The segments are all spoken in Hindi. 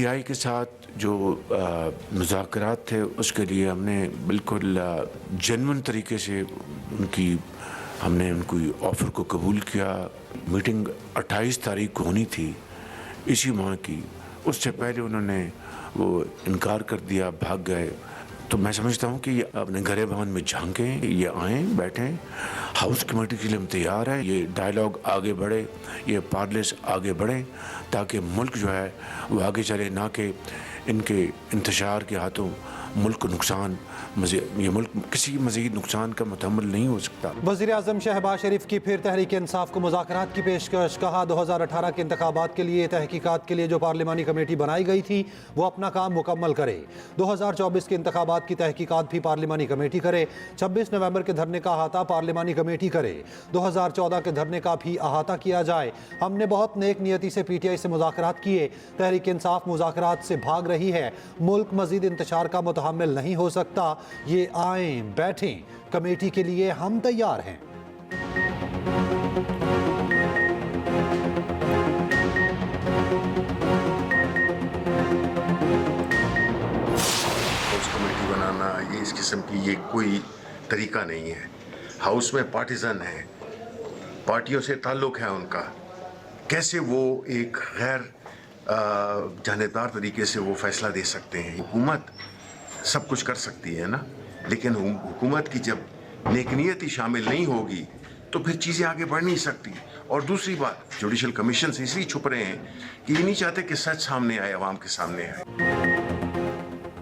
पीटीआई के साथ जो मुज़ाकरात थे उसके लिए हमने बिल्कुल जेन्युइन तरीके से हमने उनकी ऑफ़र को कबूल किया। मीटिंग 28 तारीख को होनी थी इसी माह की, उससे पहले उन्होंने वो इनकार कर दिया, भाग गए। तो मैं समझता हूँ कि ये अपने घरे भवन में झांकें, ये आएँ, बैठें। हाउस कमेटी के लिए हम तैयार हैं। ये डायलॉग आगे बढ़े, ये पार्लेस आगे बढ़ें ताकि मुल्क जो है वो आगे चले, ना कि इनके इंतशार के हाथों मुल्क को नुकसान, ये मुल्क किसी मज़ीद नुकसान का मुतहम्मिल नहीं हो सकता। वज़ीर-ए-आज़म शहबाज शरीफ की फिर तहरीक इंसाफ को मुज़ाकरात की पेशकश। कहा 2018 के इंतखाबात के लिए तहकीकात के लिए जो पार्लिमानी कमेटी बनाई गई थी वो अपना काम मुकम्मल करे। 2024 के इंतखाबात की तहकीकात भी पार्लिमानी कमेटी करे। 26 नवंबर के धरने का अहाता पार्लिमानी कमेटी करे। 2014 के धरने का भी अहाता किया जाए। हमने बहुत नेक नियति से PTI से मुज़ाकरात किए। तहरीक इंसाफ मुज़ाकरात से भाग रही है। मुल्क मज़ीद इंतशार का मुतहम्मिल नहीं हो सकता। ये आएं, बैठें, कमेटी के लिए हम तैयार हैं। हाउस कमेटी बनाना ये इस किस्म की ये कोई तरीका नहीं है। हाउस में पार्टीजन है, पार्टियों से ताल्लुक है उनका, कैसे वो एक गैर जानेदार तरीके से वो फैसला दे सकते हैं। हुकूमत सब कुछ कर सकती है ना, लेकिन हुकूमत की जब नेकनियत ही शामिल नहीं होगी तो फिर चीज़ें आगे बढ़ नहीं सकती। और दूसरी बात, जुडिशल कमीशन से इसलिए छुप रहे हैं कि ये नहीं चाहते कि सच सामने आए, अवाम के सामने आए।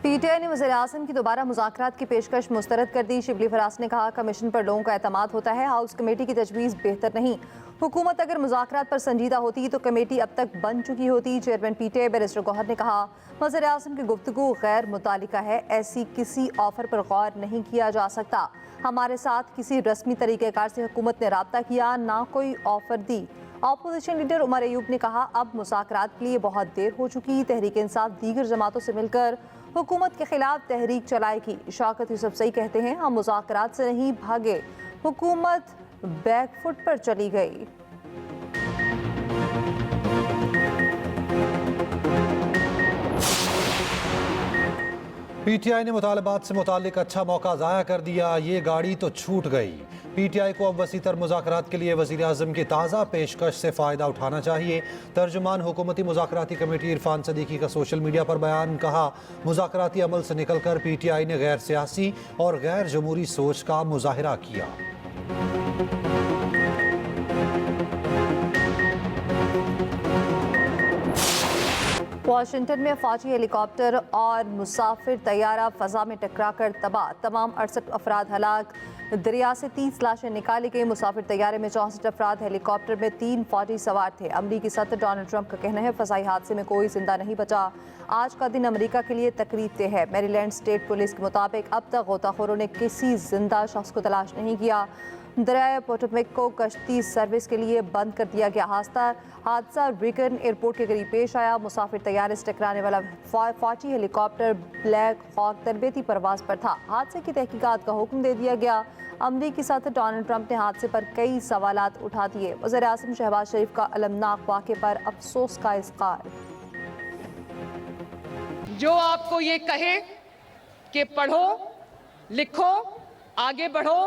PTI ने वज़ीर-ए-आज़म की दोबारा मुज़ाकरात की पेशकश मुस्तरद कर दी। शिबली फरास ने कहा कमीशन पर लोगों का एतमाद होता है, हाउस कमेटी की तजवीज़ बेहतर नहीं। हुकूमत अगर मुज़ाकरात पर संजीदा होती तो कमेटी अब तक बन चुकी होती। चेयरमैन PTI बैरिस्टर गौहर ने कहा वज़ीर-ए-आज़म की गुफ्तगू गैर मुतालिका है, ऐसी किसी ऑफ़र पर गौर नहीं किया जा सकता। हमारे साथ किसी रस्मी तरीक़ेकार से हुकूमत ने रब्ता किया, ना कोई ऑफ़र दी। अपोजिशन लीडर उमर अयूब ने कहा अब मुज़ाकरात के लिए बहुत देर हो चुकी। तहरीक इंसाफ दीगर जमातों से मिलकर हुकूमत के खिलाफ तहरीक चलाएगी। शौकत यूसुफजई कहते हैं हम मुज़ाकरात से नहीं भागे, हुकूमत बैकफुट पर चली गई। PTI ने मुतालबात से मुतालिक अच्छा मौका ज़ाया कर दिया, ये गाड़ी तो छूट गई। PTI को अब वसीतर मुज़ाकरात के लिए वज़ीर-ए-आज़म की ताज़ा पेशकश से फ़ायदा उठाना चाहिए। तर्जुमान हुकूमती मुज़ाकराती कमेटी इरफान सदीकी का सोशल मीडिया पर बयान। कहा मुज़ाकराती अमल से निकल कर PTI ने गैर सियासी और गैर जमहूरी सोच का मुज़ाहिरा किया। वाशिंगटन में फौजी हेलीकॉप्टर और मुसाफिर तैयारा फ़ज़ा में टकराकर तबाह, तमाम 68 अफराद हलाक। दरिया से 30 लाशें निकाली गई। मुसाफिर तैयारे में 64 अफराद, हेलीकॉप्टर में 3 फौजी सवार थे। अमरीकी सदर डोनाल्ड ट्रंप का कहना है फ़ज़ाई हादसे में कोई जिंदा नहीं बचा। आज का दिन अमरीका के लिए तकरीब दे है। मैरीलैंड स्टेट पुलिस के मुताबिक अब तक गोताखोरों ने किसी जिंदा शख्स को तलाश नहीं किया। दरियाए पोटोमेक को कश्ती सर्विस के लिए बंद कर दिया गया। हादसा रिगन एयरपोर्ट के करीब पेश आया। मुसाफिर तैयारे से टकराने वाला फौजी हेलीकॉप्टर ब्लैक हॉक तरबेती परवाज पर था। हादसे की तहकीकात का हुक्म दे दिया गया। अमरीकी सदर डोनाल्ड ट्रंप ने हादसे पर कई सवालात उठा दिए। वज़ीर-ए-आज़म शहबाज शरीफ का अलमनाक वाक़े पर अफसोस का इज़हार। जो आपको ये कहे कि पढ़ो, लिखो, आगे बढ़ो,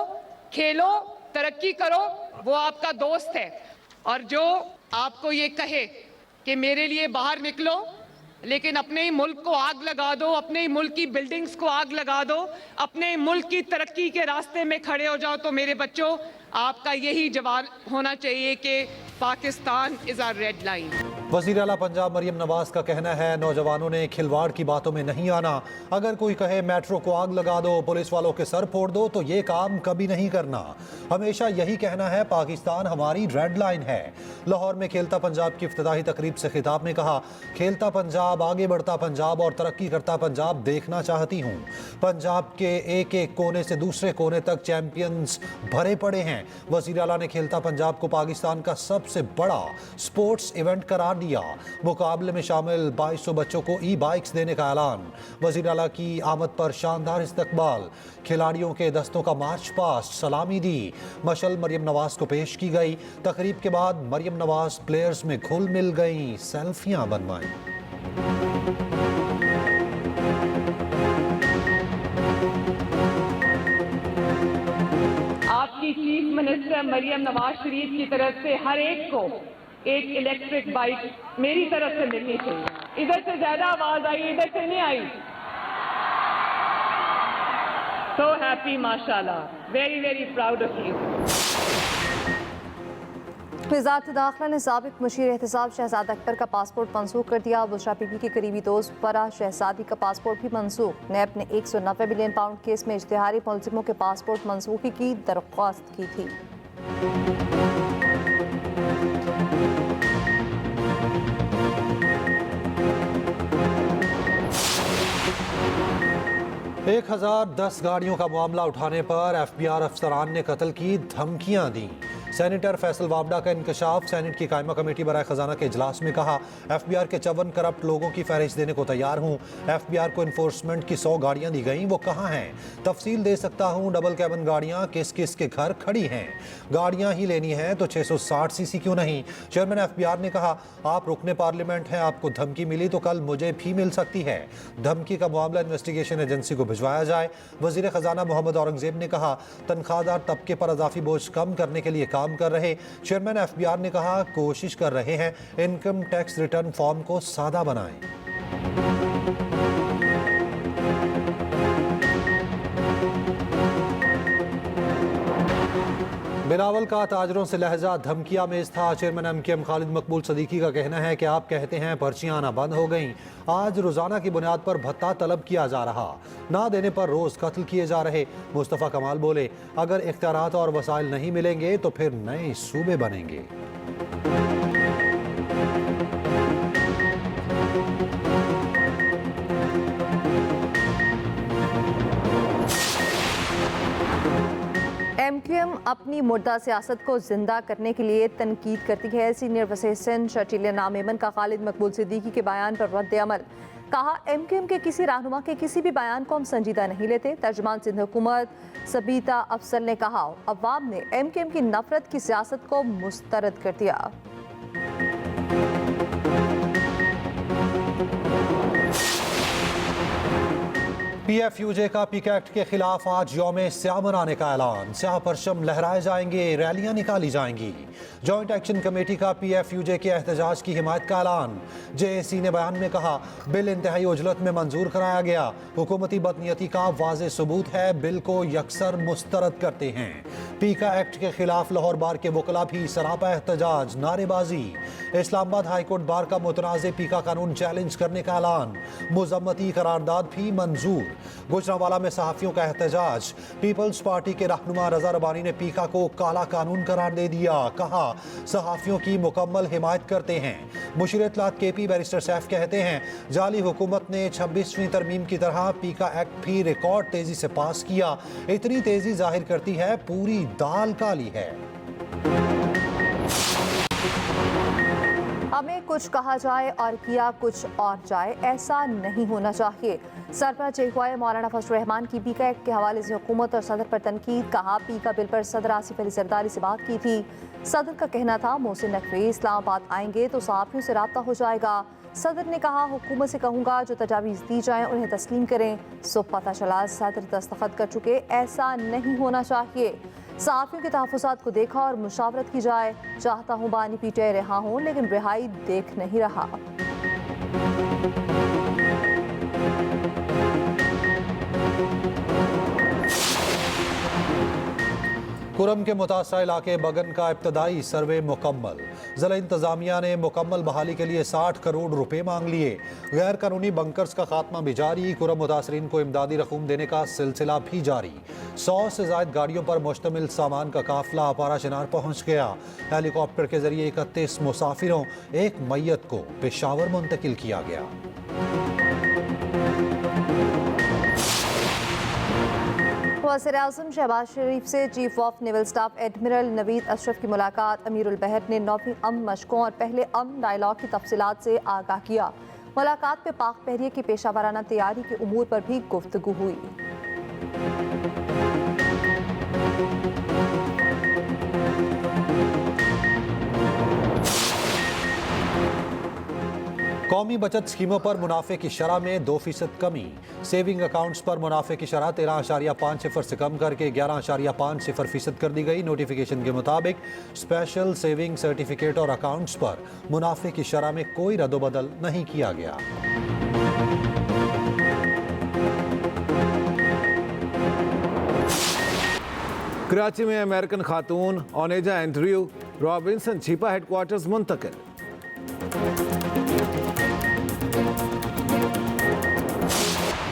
खेलो, तरक्की करो, वो आपका दोस्त है। और जो आपको ये कहे कि मेरे लिए बाहर निकलो लेकिन अपने ही मुल्क को आग लगा दो, अपने ही मुल्क की बिल्डिंग्स को आग लगा दो, अपने मुल्क की तरक्की के रास्ते में खड़े हो जाओ, तो मेरे बच्चों आपका यही जवाब होना चाहिए कि Pakistan is a red line. वज़ीर आला पंजाब मरियम नवाज का कहना है नौजवानों ने खिलवाड़ की बातों में नहीं आना। अगर कोई कहे मेट्रो को आग लगा दो, पुलिस वालों के सर फोड़ दो, तो ये काम कभी नहीं करना। हमेशा यही कहना है पाकिस्तान हमारी रेड लाइन है। लाहौर में खेलता पंजाब की इफ्तिताही तकरीब से खिताब में कहा खेलता पंजाब, आगे बढ़ता पंजाब और तरक्की करता पंजाब देखना चाहती हूँ। पंजाब के एक एक कोने से दूसरे कोने तक चैंपियंस भरे पड़े हैं। वज़ीर आला ने खेलता पंजाब को पाकिस्तान का सबसे बड़ा स्पोर्ट्स इवेंट करार दिया। मुकाबले में शामिल 2200 बच्चों को ई-बाइक्स देने का ऐलान। वज़ीर आला की आमद पर शानदार इस्तकबाल। खिलाड़ियों के दस्तों का मार्च पास्ट, सलामी दी। मशल मरियम नवाज को पेश की गई। तकरीब के बाद मरियम नवाज प्लेयर्स में घुल मिल गई, सेल्फियां बनवाई। आपकी चीफ मिनिस्टर मरियम नवाज शरीफ की तरफ से हर एक को एक इलेक्ट्रिक बाइक मेरी तरफ से मिलनी चाहिए। इधर से ज्यादा आवाज आई, इधर से नहीं आई। So happy, माशाल्लाह, very very proud of you. वज़ारत दाखिला ने साबिक मुशीर एहतसाब शहजाद अकबर का पासपोर्ट मनसूख कर दिया। बुशरा बीबी के करीबी दोस्त फराह शहजादी का पासपोर्ट भी मनसूख। नैब ने 190 मिलियन पाउंड केस में इश्तिहारी मुलजिमों के पासपोर्ट मनसूखी की दरख्वास्त की थी। एक 1010 गाड़ियों का मामला उठाने पर FBI अफसरान ने कत्ल की धमकियां दी। सेनेटर फैसल वाबडा का इंकशाफ। सेनेट की कायमा कमेटी बराए खजाना के इजलास में कहा, FBI के 54 करप्ट लोगों की फहरिस्त देने को तैयार हूँ। FBI को इन्फोर्समेंट की 100 गाड़ियां दी गई, वो कहाँ हैं? तफसील दे सकता हूँ। डबल कैबिन गाड़ियां किस किस के घर खड़ी हैं? गाड़ियां ही लेनी है तो 660 सीसी क्यों नहीं? चेयरमैन FBI ने कहा, आप रुकने पार्लियामेंट हैं, आपको धमकी मिली तो कल मुझे भी मिल सकती है। धमकी का मामला इन्वेस्टिगेशन एजेंसी को भिजवाया जाए। वजीर खजाना मोहम्मद औरंगजेब ने कहा, तनख्वाहदार तबके पर अजाफी बोझ कम करने के लिए काम कर रहे। चेयरमैन FBI ने कहा, कोशिश कर रहे हैं, इनकम टैक्स रिटर्न फॉर्म को सादा बनाएं। बिलावल का ताजरों से लहजा धमकिया में था। चेयरमैन MKM खालिद मकबूल सदीकी का कहना है कि आप कहते हैं पर्चियां आना बंद हो गईं। आज रोजाना की बुनियाद पर भत्ता तलब किया जा रहा, ना देने पर रोज कत्ल किए जा रहे। मुस्तफ़ा कमाल बोले, अगर इख्तियारात और वसाइल नहीं मिलेंगे तो फिर नए सूबे बनेंगे। MQM अपनी मुर्दा सियासत को जिंदा करने के लिए तनकीद करती है। सीनियर वज़ीर सिंध शर्जील नामेमन का खालिद मकबूल सिद्दीकी के बयान पर रद्द अमल। कहा, MQM के किसी रहनुमा के किसी भी बयान को हम संजीदा नहीं लेते। तर्जुमान सिंध हुकूमत सबीता अफसल ने कहा, अवाम ने MQM की नफरत की सियासत को मुस्तरद कर दिया। PFUJ का पीक एक्ट के खिलाफ आज यौम स्याह मनाने का ऐलान। स्याह परचम लहराए जाएंगे, रैलियां निकाली जाएंगी। जॉइंट एक्शन कमेटी का PFUJ के एहतजाज की हिमायत का ऐलान। JAC ने बयान में कहा, बिल इंतहाई उजलत में मंजूर कराया गया। हुकूमती बदनीयती का वाज़ेह सबूत है, बिल को यकसर मुस्तरद करते हैं। पीका एक्ट के खिलाफ लाहौर बार के वकला भी सरापा एहतजाज, नारेबाजी। इस्लामाबाद हाईकोर्ट बार का मुतनाज़ पीका कानून चैलेंज करने का ऐलान। मुज़म्मती करारदाद भी मंजूर। गुजरांवाला में सहाफ़ियों का एहतजाज। पीपल्स पार्टी के रहनुमा रजा रबानी ने पीका को काला कानून करार दे दिया। कहा, सहाफ़ियों की मुकम्मल हिमायत करते हैं। मुशीर इत्तलात KP बैरिस्टर सैफ कहते हैं, जाली हुकूमत ने 26वीं तरमीम की तरह पीका एक्ट भी रिकॉर्ड तेजी से पास किया। इतनी तेजी जाहिर करती है पूरी दाल काली है। हमें कुछ कहा जाए और किया कुछ और जाए, ऐसा नहीं होना चाहिए। सरपरस्त जयख्वाह मौलाना फजल रहमान की पीका एक्ट के हवाले से हुकूमत और सदर पर तनकीद। कहा, पीका बिल पर सदर आसिफ अली जरदारी से बात की थी। सदर का कहना था, मोहसिन नकवी इस्लामाबाद आएंगे तो सहाफ़ियों से रब्ता हो जाएगा। सदर ने कहा, हुकूमत से कहूँगा जो तजावीज़ दी जाएँ उन्हें तस्लीम करें। सो पता चला सदर दस्तखत कर चुके। ऐसा नहीं होना चाहिए। सहाफ़ियों के तहफ़्फ़ुज़ात को देखा और मुशावरत की जाए। चाहता हूँ बानी पीटे रहा हूँ, लेकिन रिहाई देख नहीं रहा। कुरम के मुतासरा इलाके बगन का इब्तदाई सर्वे मुकम्मल। ज़िला इंतज़ामिया ने मुकम्मल बहाली के लिए 60 करोड़ रुपए मांग लिए। गैर कानूनी बंकर्स का खात्मा भी जारी। कुरम मुतासरीन को इमदादी रकूम देने का सिलसिला भी जारी। 100 से ज़ायद गाड़ियों पर मुश्तमिल सामान का काफिला अपारा चिनार पहुँच गया। हेलीकॉप्टर के जरिए 31 मुसाफिरों, एक मैयत को पेशावर मुंतकिल किया गया। वज़ीर-ए-आज़म शहबाज शरीफ से chief of naval staff admiral Naveed Ashraf की मुलाकात। अमीरुल बहर ने 9वीं अमन मशकों और पहले अमन डायलॉग की तफसीलात से आगाह किया। मुलाकात में पाक बहरिया की पेशावराना तैयारी के उमूर पर भी गुफ्तगू हुई। कौमी कौमी बचत स्कीमों पर मुनाफे की शरह में 2% कमी। सेविंग अकाउंट्स पर मुनाफे की शरह 13.50 से कम करके 11.50% कर दी गई। नोटिफिकेशन के मुताबिक स्पेशल सेविंग सर्टिफिकेट और अकाउंट्स पर मुनाफे की शरह में कोई रद्दोबदल नहीं किया गया। कराची में अमेरिकन खातून ओनेजा एंड्रयू रॉबिन्सन छिपा हेडक्वार्टर्स मुंतकिल।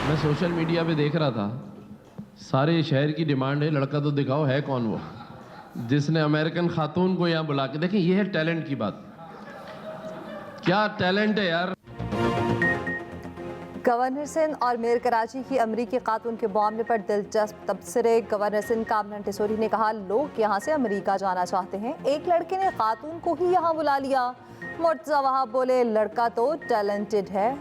मैं सोशल मीडिया पे देख रहा था, सारे शहर की डिमांड है लड़का तो दिखाओ है कौन वो जिसने अमेरिकन खातून को यहाँ बुला के। देखें, ये है टैलेंट की बात। क्या टैलेंट है यार। गवर्नर सिंध और मेयर कराची की अमरीकी खातून के मामले पर दिलचस्प तबसरे। गवर्नर सिंध कामना टिसोरी ने कहा, लोग यहाँ से अमेरिका जाना चाहते हैं, एक लड़के ने खातून को ही यहाँ बुला लिया। मुर्तजा वहाब बोले, लड़का तो टैलेंटेड है।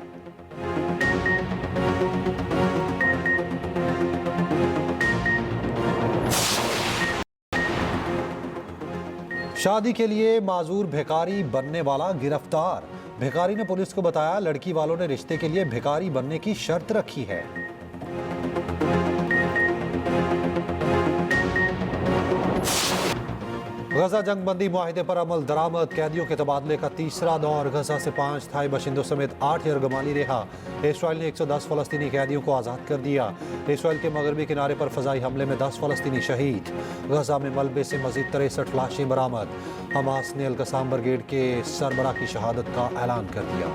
शादी के लिए माजूर भिखारी बनने वाला गिरफ्तार। भिखारी ने पुलिस को बताया, लड़की वालों ने रिश्ते के लिए भिखारी बनने की शर्त रखी है। गजा जंगबंदी मुआहिदे पर अमल दरामद। कैदियों के तबादले का तीसरा दौर। गजा से 5 थाई बाशिंदों समेत 8 यरगमाली रिहा। इसराइल ने 110 फलस्तीनी कैदियों को आज़ाद कर दिया। इसराइल के मगरबी किनारे पर फजाई हमले में 10 फलस्तीनी शहीद। गजा में मलबे से मजीद 63 लाशें बरामद। हमास ने अल-कसाम ब्रिगेड के सरबरा की शहादत का ऐलान कर दिया।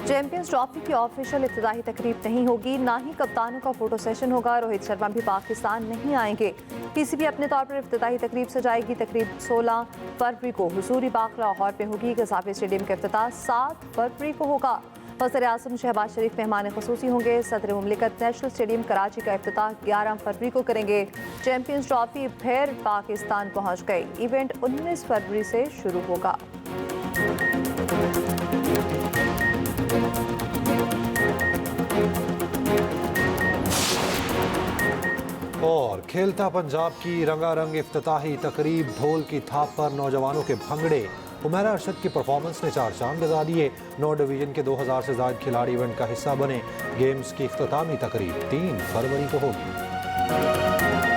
चैंपियंस ट्रॉफी की ऑफिशियल इफ्तिताही तकरीब नहीं होगी, ना ही कप्तानों का फोटो सेशन होगा। रोहित शर्मा भी पाकिस्तान नहीं आएंगे। पीसीबी अपने तौर पर इफ्तिताही तकरीब सजाएगी। तकरीब 16 फरवरी को हुजूरी बाग लाहौर में होगी। गज़ाफी स्टेडियम का इफ्तिताह 7 फरवरी को होगा। वज़ीर आज़म शहबाज शरीफ मेहमान ख़ुसूसी होंगे। सदर मुमलिकत नेशनल स्टेडियम कराची का इफ्तिताह 11 फरवरी को करेंगे। चैंपियंस ट्रॉफी फिर पाकिस्तान पहुँच गई। इवेंट 19 फरवरी से शुरू होगा। और खेलता पंजाब की रंगारंग इफ्तिताही तकरीब। ढोल की थाप पर नौजवानों के भंगड़े। उमैरा अरशद की परफॉर्मेंस ने 4 चांद लगा दिए। 9 डिवीजन के 2000 से ज़ायद खिलाड़ी इवेंट का हिस्सा बने। गेम्स की इख्तितामी तकरीब 3 फरवरी को होगी।